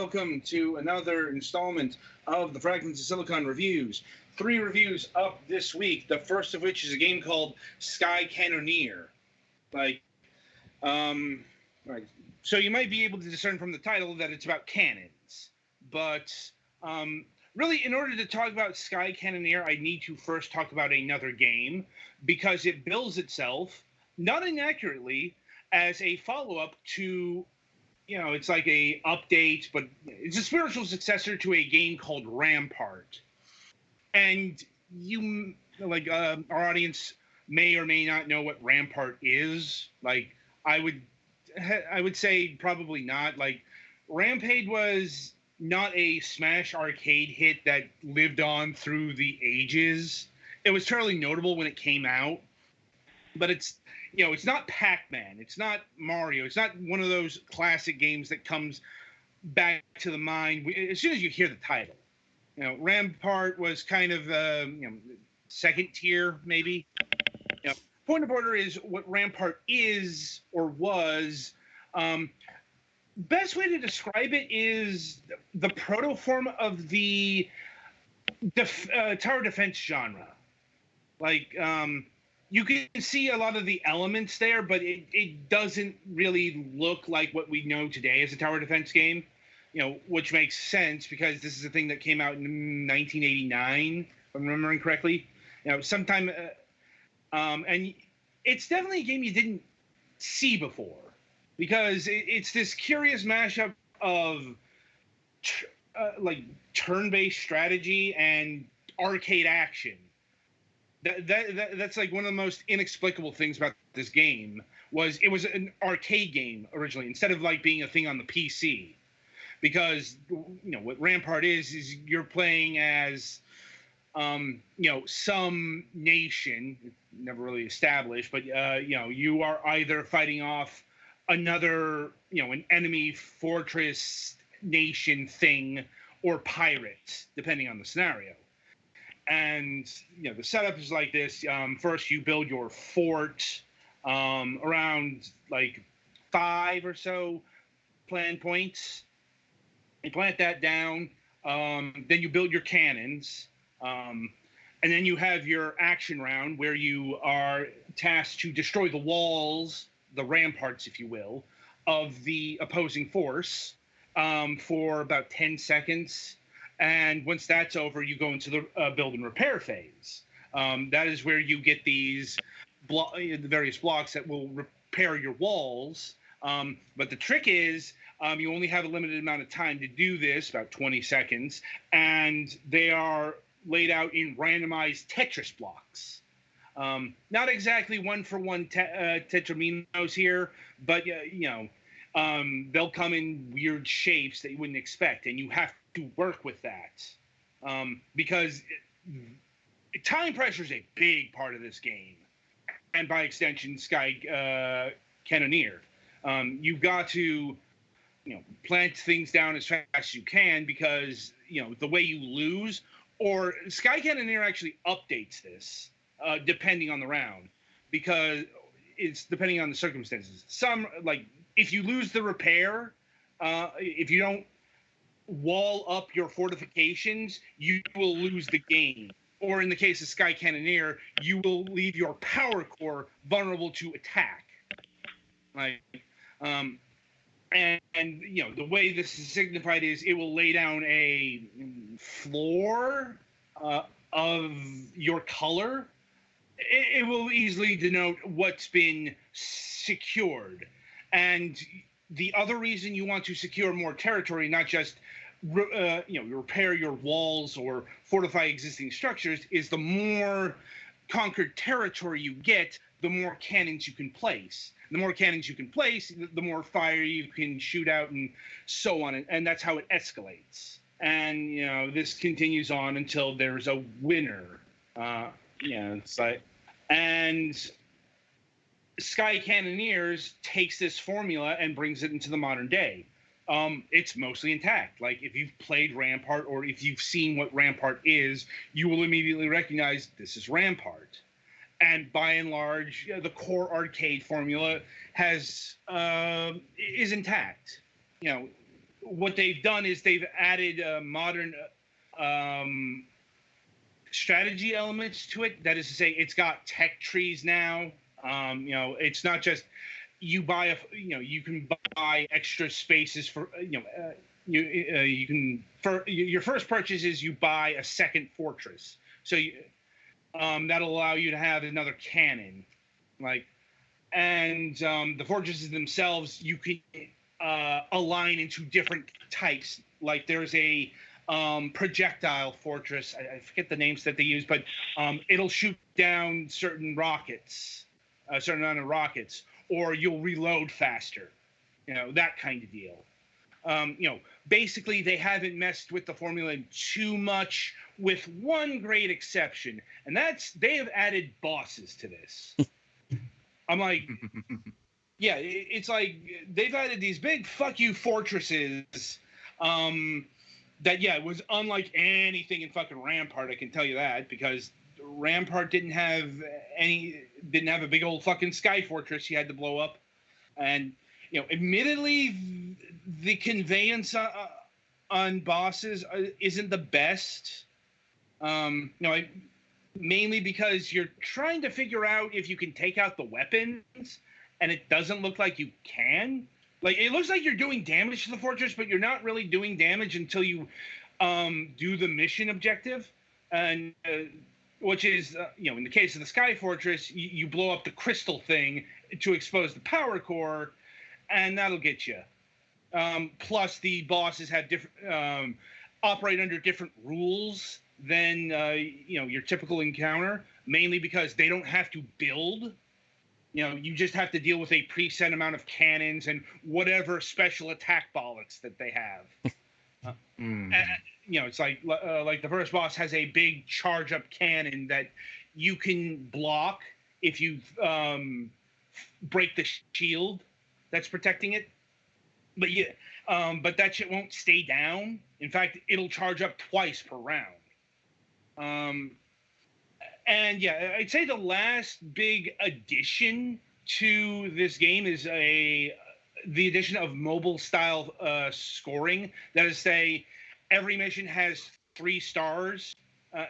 welcome to another installment of the Fragments of Silicon reviews. 3 reviews up this week, the first of which is a game called Sky Cannoneer. Right. So you might be able to discern from the title that it's about cannons. But really, in order to talk about Sky Cannoneer, I need to first talk about another game, because it bills itself, not inaccurately, as a follow-up to, it's like a update, but it's a spiritual successor to a game called Rampart. And our audience may or may not know what Rampart is. I would say probably not. Rampage was not a Smash arcade hit that lived on through the ages. It was fairly notable when it came out, but it's not Pac-Man, it's not Mario, it's not one of those classic games that comes back to the mind as soon as you hear the title. Rampart was kind of second tier, maybe. Point of order is what Rampart is or was. Best way to describe it is the protoform of the tower defense genre. You can see a lot of the elements there, but it doesn't really look like what we know today as a tower defense game, which makes sense because this is a thing that came out in 1989, if I'm remembering correctly. Sometime, and it's definitely a game you didn't see before, because it's this curious mashup of turn-based strategy and arcade action. That's like one of the most inexplicable things about this game. It was an arcade game originally, instead of being a thing on the PC, because what Rampart is you're playing as some nation, never really established, but you are either fighting off another an enemy fortress nation thing, or pirates, depending on the scenario. And the setup is like this. First, you build your fort around 5 or so plan points. You plant that down. Then you build your cannons, and then you have your action round where you are tasked to destroy the walls, the ramparts, if you will, of the opposing force for about 10 seconds. And once that's over, you go into the build and repair phase. That is where you get these the various blocks that will repair your walls. But the trick is you only have a limited amount of time to do this, about 20 seconds, and they are laid out in randomized Tetris blocks. Not exactly one-for-one tetraminos here, but they'll come in weird shapes that you wouldn't expect, and you have to work with that, because time pressure is a big part of this game, and by extension, Sky Cannoneer. You've got to plant things down as fast as you can, because the way you lose, or Sky Cannoneer actually updates this depending on the round, because it's depending on the circumstances. Some, if you lose the repair, if you don't wall up your fortifications, you will lose the game. Or in the case of Sky Cannoneer, you will leave your power core vulnerable to attack. And the way this is signified is it will lay down a floor of your color. It will easily denote what's been secured. And the other reason you want to secure more territory, not just repair your walls or fortify existing structures, is the more conquered territory you get, the more cannons you can place. The more cannons you can place, the more fire you can shoot out, and so on. And that's how it escalates. And this continues on until there's a winner. And Sky Cannoneers takes this formula and brings it into the modern day. It's mostly intact. If you've played Rampart, or if you've seen what Rampart is, you will immediately recognize this is Rampart. And by and large, the core arcade formula is intact. what they've done is they've added modern um, strategy elements to it. That is to say, it's got tech trees now. It's not just you can buy extra spaces for you can your first purchase is you buy a second fortress. So that'll allow you to have another cannon, and the fortresses themselves you can align into different types. Like there's a projectile fortress. I forget the names that they use, but it'll shoot down certain rockets, a certain amount of rockets, or you'll reload faster. That kind of deal. Basically, they haven't messed with the formula too much, with one great exception, and that's they have added bosses to this. I'm like, yeah, it's like they've added these big fuck you fortresses. That it was unlike anything in fucking Rampart. I can tell you that, because Rampart didn't have a big old fucking sky fortress you had to blow up, and admittedly, the conveyance on bosses isn't the best. Mainly because you're trying to figure out if you can take out the weapons, and it doesn't look like you can. Like, it looks like you're doing damage to the fortress, but you're not really doing damage until you do the mission objective, and which is, in the case of the Sky Fortress, you blow up the crystal thing to expose the power core, and that'll get you. Plus, the bosses have different operate under different rules than your typical encounter, mainly because they don't have to build. You just have to deal with a preset amount of cannons and whatever special attack bollocks that they have. It's like the first boss has a big charge up cannon that you can block if you break the shield that's protecting it. But that shit won't stay down. In fact, it'll charge up twice per round. I'd say the last big addition to this game is the addition of mobile style scoring. That is to say, every mission has 3 stars.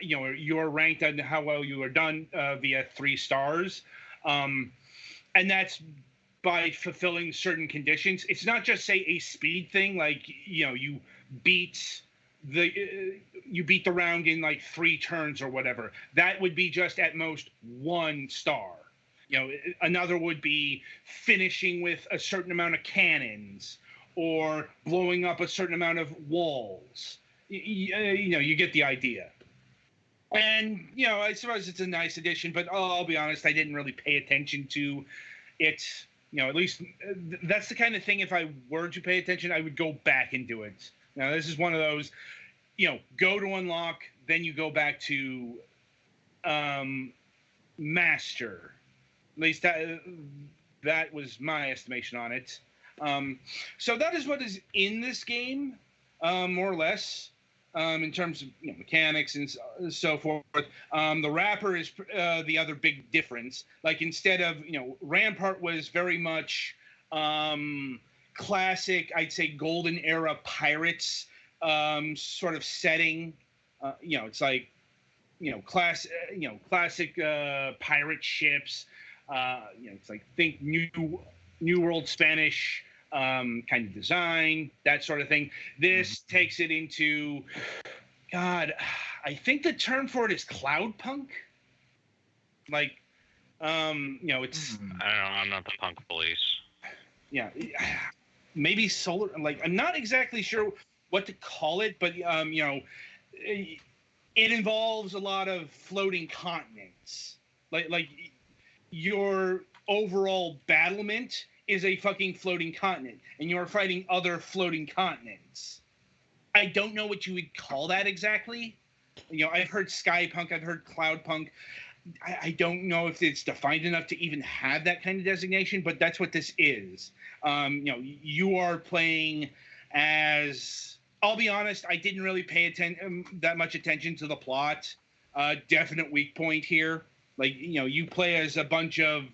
You're ranked on how well you are done via 3 stars, and that's by fulfilling certain conditions. It's not just, say, a speed thing, like you beat the round in like 3 turns or whatever. That would be just at most 1 star. Another would be finishing with a certain amount of cannons or blowing up a certain amount of walls. You get the idea. And I suppose it's a nice addition, but I'll be honest, I didn't really pay attention to it. At least that's the kind of thing, if I were to pay attention, I would go back and do it. Now, this is one of those, go to unlock, then you go back to master. At least that was my estimation on it. So that is what is in this game, more or less, in terms of mechanics and so forth. The wrapper is the other big difference. Like, instead of, Rampart was very much classic, I'd say golden era pirates sort of setting. It's like classic pirate ships. It's like, think New World Spanish kind of design, that sort of thing. This takes it into, God, I think the term for it is cloud punk. Like, it's. I don't know. I'm not the punk police. Yeah, maybe solar. Like, I'm not exactly sure what to call it, but it involves a lot of floating continents. Like your overall battlement is a fucking floating continent, and you're fighting other floating continents. I don't know what you would call that exactly. I've heard sky punk, I've heard cloud punk. I don't know if it's defined enough to even have that kind of designation, but that's what this is. You are playing as... I'll be honest, I didn't really pay that much attention to the plot. Definite weak point here. Like, you play as a bunch of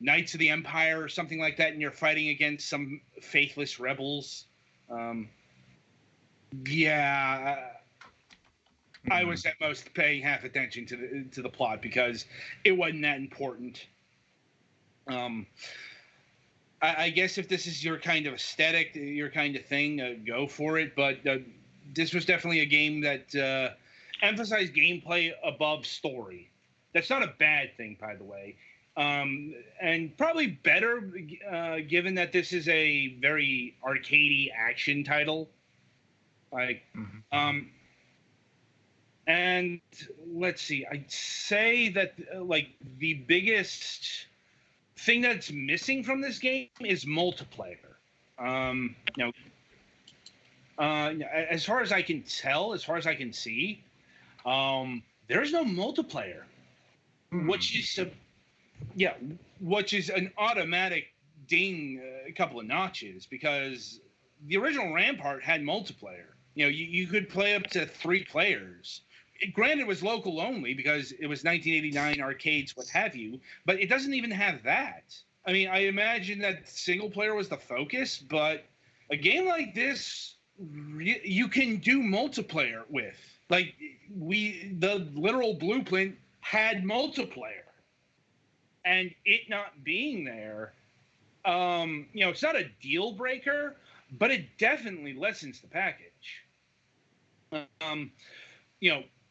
Knights of the Empire or something like that, and you're fighting against some faithless rebels. Um, yeah, I was at most paying half attention to the plot because it wasn't that important. I guess if this is your kind of aesthetic, your kind of thing, go for it. But this was definitely a game that emphasized gameplay above story. That's not a bad thing, by the way. And probably better given that this is a very arcadey action title. Like, and let's see, I'd say that like the biggest thing that's missing from this game is multiplayer. As far as I can tell, as far as I can see, there's no multiplayer, which is an automatic ding, a couple of notches, because the original Rampart had multiplayer. You could play up to 3 players. Granted, it was local only because it was 1989 arcades, what have you, but it doesn't even have that. I mean, I imagine that single player was the focus, but a game like this, you can do multiplayer with. Like, the literal blueprint had multiplayer. And it not being there, it's not a deal breaker, but it definitely lessens the package.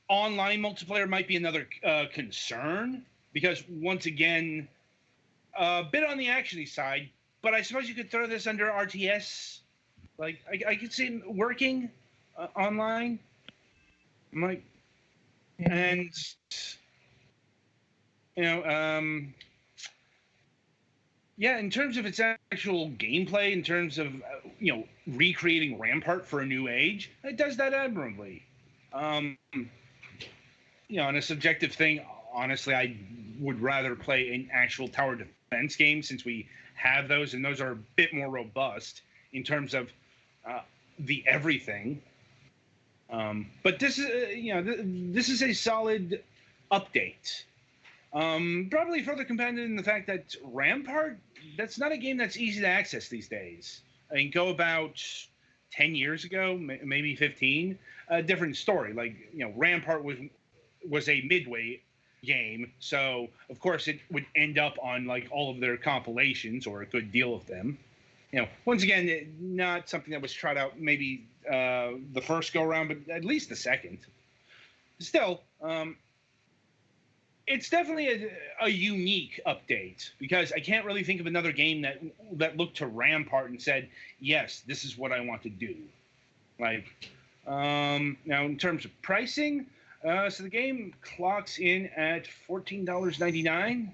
Online multiplayer might be another concern because, once again, a bit on the actiony side, but I suppose you could throw this under RTS. Like, I could see it working online. And, in terms of its actual gameplay, in terms of, recreating Rampart for a new age, it does that admirably. On a subjective thing, honestly, I would rather play an actual tower defense game since we have those, and those are a bit more robust in terms of the everything. But this is, this is a solid update. Probably further compounded in the fact that Rampart, that's not a game that's easy to access these days. I mean, go about 10 years ago, maybe 15, a different story. Like, Rampart was a midway game, so of course it would end up on like all of their compilations, or a good deal of them. Once again, not something that was tried out maybe the first go around, but at least the second. Still, it's definitely a unique update, because I can't really think of another game that looked to Rampart and said, yes, this is what I want to do. Like, now in terms of pricing, so the game clocks in at $14.99,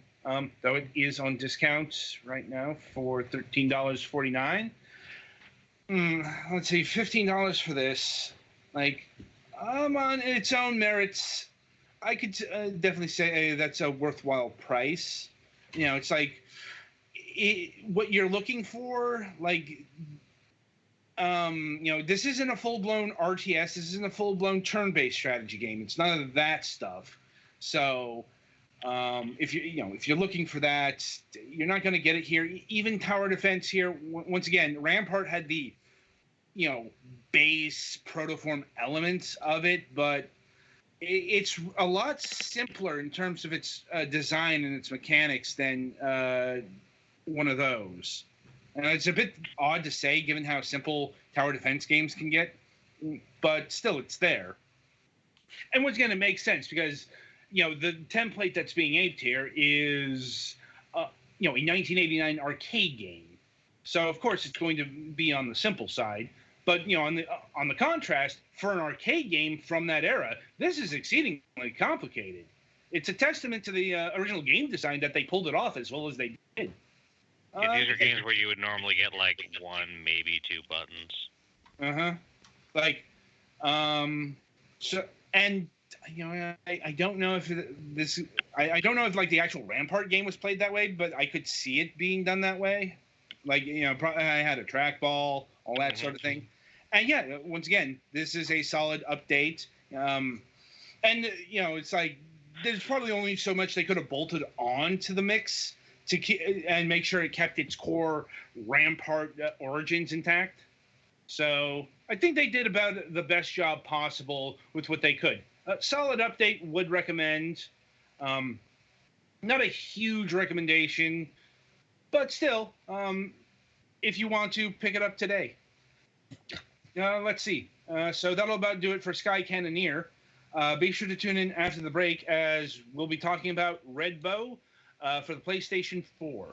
though it is on discount right now for $13.49. Let's see, $15 for this. Like, on its own merits, I could definitely say that's a worthwhile price. It's like what you're looking for, like, this isn't a full-blown RTS. This isn't a full-blown turn-based strategy game. It's none of that stuff. So, if you're looking for that, you're not going to get it here. Even tower defense here. Once again, Rampart had the, base protoform elements of it, but it's a lot simpler in terms of its design and its mechanics than one of those. And it's a bit odd to say, given how simple tower defense games can get, but still, it's there. And once again, it makes sense because, the template that's being aped here is, a 1989 arcade game. So of course, it's going to be on the simple side. But on the contrast, for an arcade game from that era, this is exceedingly complicated. It's a testament to the original game design that they pulled it off as well as they did. Yeah, these are games where you would normally get like 1, maybe 2 buttons. Like, so, and I don't know if this. I don't know if like the actual Rampart game was played that way, but I could see it being done that way. Like, I had a trackball, all that sort of thing. And yeah, once again, this is a solid update. And it's like there's probably only so much they could have bolted on to the mix to and make sure it kept its core Rampart origins intact. So I think they did about the best job possible with what they could. Solid update, would recommend. Um, Not a huge recommendation, but still, if you want to pick it up today. Let's see. So that'll about do it for Sky Cannoneer. Be sure to tune in after the break as we'll be talking about Red Bow for the PlayStation 4.